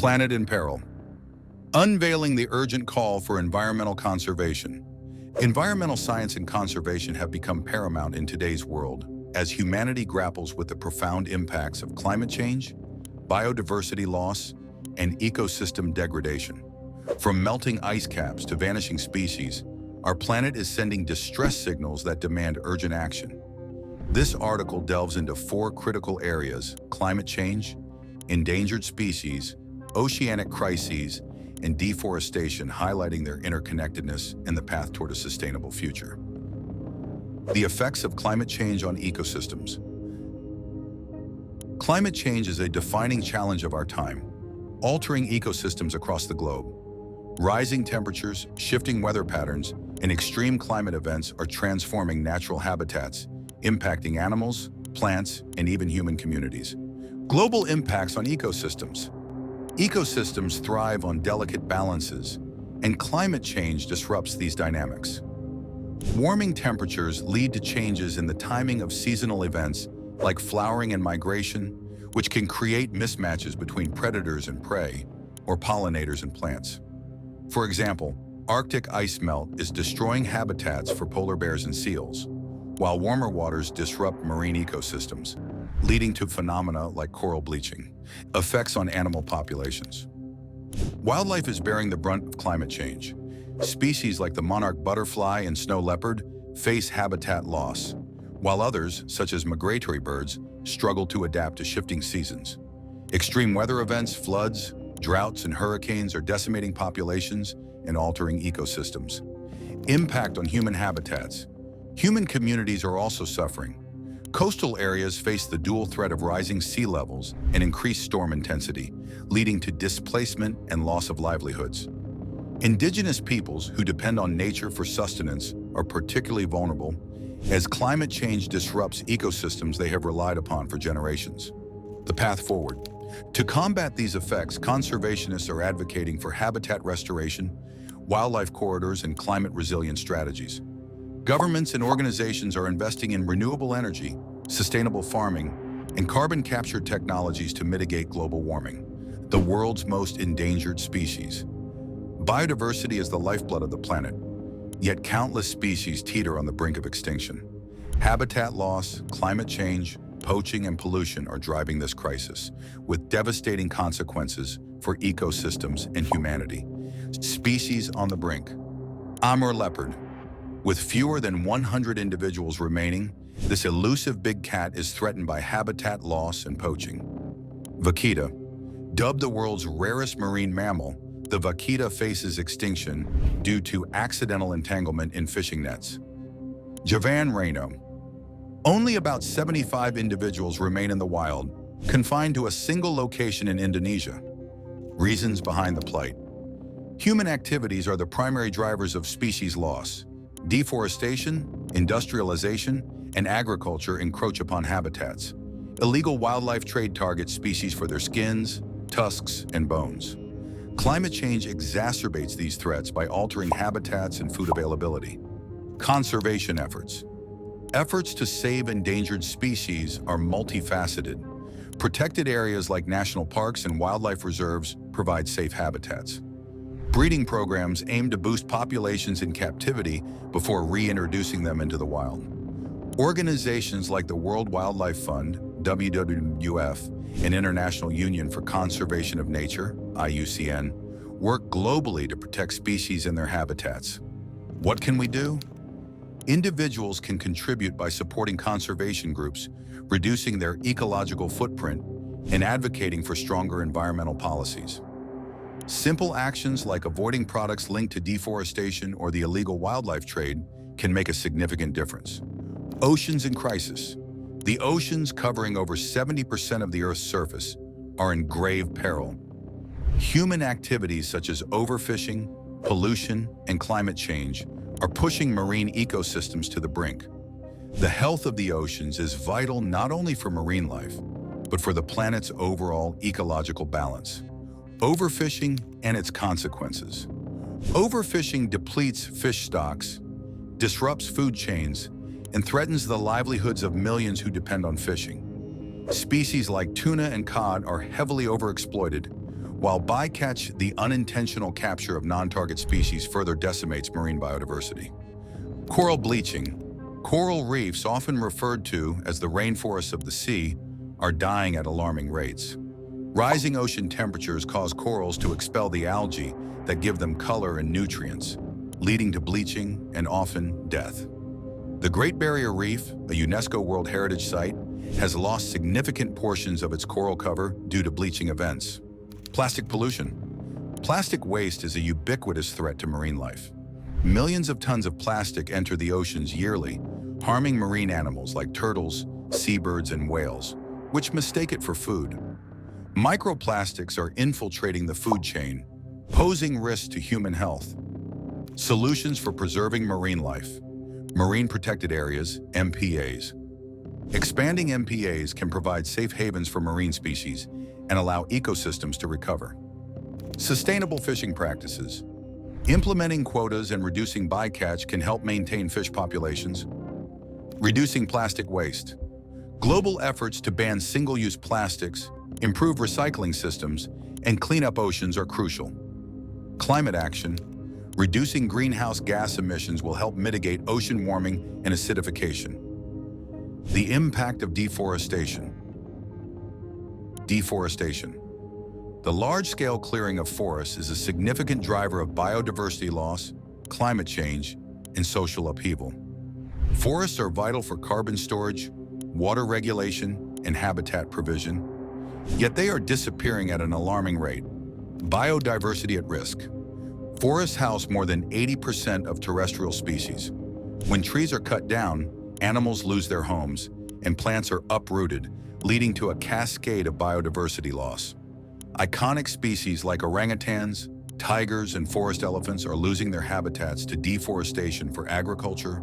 Planet in Peril. Unveiling the urgent call for environmental conservation. Environmental science and conservation have become paramount in today's world as humanity grapples with the profound impacts of climate change, biodiversity loss, and ecosystem degradation. From melting ice caps to vanishing species, our planet is sending distress signals that demand urgent action. This article delves into 4 critical areas: climate change, endangered species, oceanic crises, and deforestation, highlighting their interconnectedness and the path toward a sustainable future. The effects of climate change on ecosystems. Climate change is a defining challenge of our time, altering ecosystems across the globe. Rising temperatures, shifting weather patterns, and extreme climate events are transforming natural habitats, impacting animals, plants, and even human communities. Global impacts on ecosystems. Ecosystems thrive on delicate balances, and climate change disrupts these dynamics. Warming temperatures lead to changes in the timing of seasonal events like flowering and migration, which can create mismatches between predators and prey, or pollinators and plants. For example, Arctic ice melt is destroying habitats for polar bears and seals, while warmer waters disrupt marine ecosystems, leading to phenomena like coral bleaching. Effects on animal populations. Wildlife is bearing the brunt of climate change. Species like the monarch butterfly and snow leopard face habitat loss, while others, such as migratory birds, struggle to adapt to shifting seasons. Extreme weather events, floods, droughts, and hurricanes are decimating populations and altering ecosystems. Impact on human habitats. Human communities are also suffering. Coastal areas face the dual threat of rising sea levels and increased storm intensity, leading to displacement and loss of livelihoods. Indigenous peoples who depend on nature for sustenance are particularly vulnerable as climate change disrupts ecosystems they have relied upon for generations. The path forward. To combat these effects, conservationists are advocating for habitat restoration, wildlife corridors, and climate-resilient strategies. Governments and organizations are investing in renewable energy, sustainable farming, and carbon capture technologies to mitigate global warming, the world's most endangered species. Biodiversity is the lifeblood of the planet, yet countless species teeter on the brink of extinction. Habitat loss, climate change, poaching, and pollution are driving this crisis, with devastating consequences for ecosystems and humanity. Species on the brink. Amur leopard. With fewer than 100 individuals remaining, this elusive big cat is threatened by habitat loss and poaching. Vaquita. Dubbed the world's rarest marine mammal, the vaquita faces extinction due to accidental entanglement in fishing nets. Javan rhino. Only about 75 individuals remain in the wild, confined to a single location in Indonesia. Reasons behind the plight. Human activities are the primary drivers of species loss. Deforestation, industrialization, and agriculture encroach upon habitats. Illegal wildlife trade targets species for their skins, tusks, and bones. Climate change exacerbates these threats by altering habitats and food availability. Conservation efforts. Efforts to save endangered species are multifaceted. Protected areas like national parks and wildlife reserves provide safe habitats. Breeding programs aim to boost populations in captivity before reintroducing them into the wild. Organizations like the World Wildlife Fund, WWF, and International Union for Conservation of Nature, IUCN, work globally to protect species and their habitats. What can we do? Individuals can contribute by supporting conservation groups, reducing their ecological footprint, and advocating for stronger environmental policies. Simple actions like avoiding products linked to deforestation or the illegal wildlife trade can make a significant difference. Oceans in crisis. The oceans, covering over 70% of the Earth's surface, are in grave peril. Human activities such as overfishing, pollution, and climate change are pushing marine ecosystems to the brink. The health of the oceans is vital not only for marine life, but for the planet's overall ecological balance. Overfishing and its consequences. Overfishing depletes fish stocks, disrupts food chains, and threatens the livelihoods of millions who depend on fishing. Species like tuna and cod are heavily overexploited, while bycatch, the unintentional capture of non-target species, further decimates marine biodiversity. Coral bleaching. Coral reefs, often referred to as the rainforests of the sea, are dying at alarming rates. Rising ocean temperatures cause corals to expel the algae that give them color and nutrients, leading to bleaching and often death. The Great Barrier Reef, a UNESCO World Heritage Site, has lost significant portions of its coral cover due to bleaching events. Plastic pollution. Plastic waste is a ubiquitous threat to marine life. Millions of tons of plastic enter the oceans yearly, harming marine animals like turtles, seabirds, and whales, which mistake it for food. Microplastics are infiltrating the food chain, posing risks to human health. Solutions for preserving marine life. Marine Protected Areas, MPAs. Expanding MPAs can provide safe havens for marine species and allow ecosystems to recover. Sustainable fishing practices. Implementing quotas and reducing bycatch can help maintain fish populations. Reducing plastic waste. Global efforts to ban single-use plastics, improve recycling systems, and clean up oceans are crucial. Climate action. Reducing greenhouse gas emissions will help mitigate ocean warming and acidification. The impact of deforestation. Deforestation. The large-scale clearing of forests is a significant driver of biodiversity loss, climate change, and social upheaval. Forests are vital for carbon storage, water regulation, and habitat provision, yet they are disappearing at an alarming rate. Biodiversity at risk. Forests house more than 80% of terrestrial species. When trees are cut down, animals lose their homes, and plants are uprooted, leading to a cascade of biodiversity loss. Iconic species like orangutans, tigers, and forest elephants are losing their habitats to deforestation for agriculture,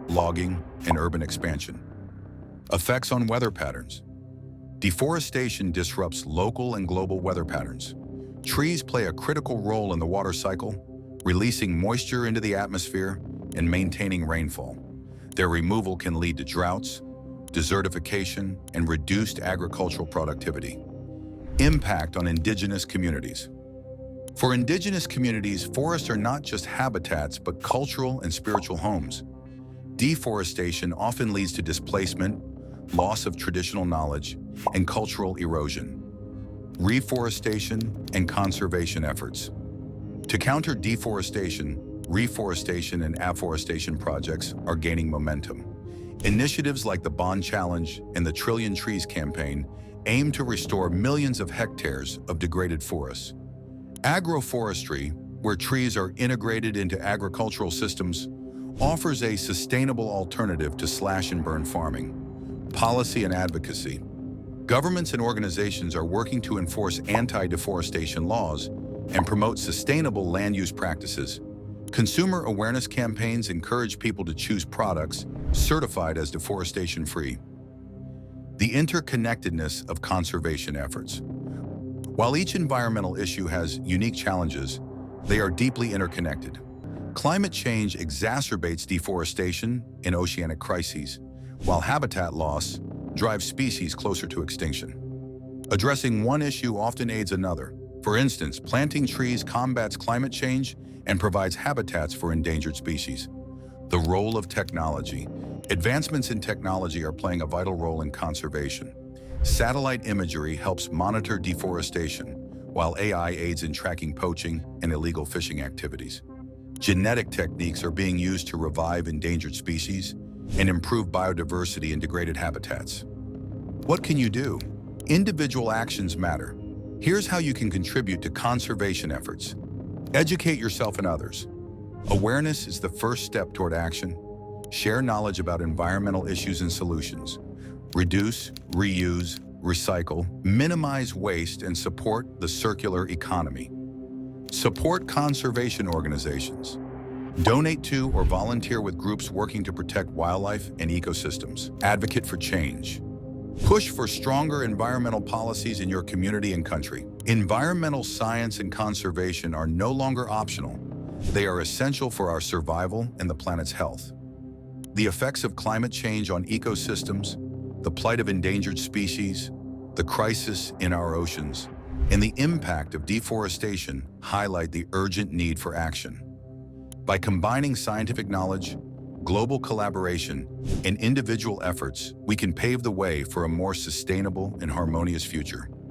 logging, and urban expansion. Effects on weather patterns. Deforestation disrupts local and global weather patterns. Trees play a critical role in the water cycle, releasing moisture into the atmosphere and maintaining rainfall. Their removal can lead to droughts, desertification, and reduced agricultural productivity. Impact on indigenous communities. For indigenous communities, forests are not just habitats, but cultural and spiritual homes. Deforestation often leads to displacement, loss of traditional knowledge, and cultural erosion. Reforestation and conservation efforts. To counter deforestation, reforestation and afforestation projects are gaining momentum. Initiatives like the Bond Challenge and the Trillion Trees campaign aim to restore millions of hectares of degraded forests. Agroforestry, where trees are integrated into agricultural systems, offers a sustainable alternative to slash-and-burn farming. Policy and advocacy. Governments and organizations are working to enforce anti-deforestation laws and promote sustainable land use practices. Consumer awareness campaigns encourage people to choose products certified as deforestation-free. The interconnectedness of conservation efforts. While each environmental issue has unique challenges, they are deeply interconnected. Climate change exacerbates deforestation and oceanic crises, while habitat loss drives species closer to extinction. Addressing one issue often aids another. For instance, planting trees combats climate change and provides habitats for endangered species. The role of technology. Advancements in technology are playing a vital role in conservation. Satellite imagery helps monitor deforestation, while AI aids in tracking poaching and illegal fishing activities. Genetic techniques are being used to revive endangered species and improve biodiversity in degraded habitats. What can you do? Individual actions matter. Here's how you can contribute to conservation efforts. Educate yourself and others. Awareness is the first step toward action. Share knowledge about environmental issues and solutions. Reduce, reuse, recycle, minimize waste, and support the circular economy. Support conservation organizations. Donate to or volunteer with groups working to protect wildlife and ecosystems. Advocate for change. Push for stronger environmental policies in your community and country. Environmental science and conservation are no longer optional. They are essential for our survival and the planet's health. The effects of climate change on ecosystems, the plight of endangered species, the crisis in our oceans, and the impact of deforestation highlight the urgent need for action. By combining scientific knowledge, global collaboration, and individual efforts, we can pave the way for a more sustainable and harmonious future.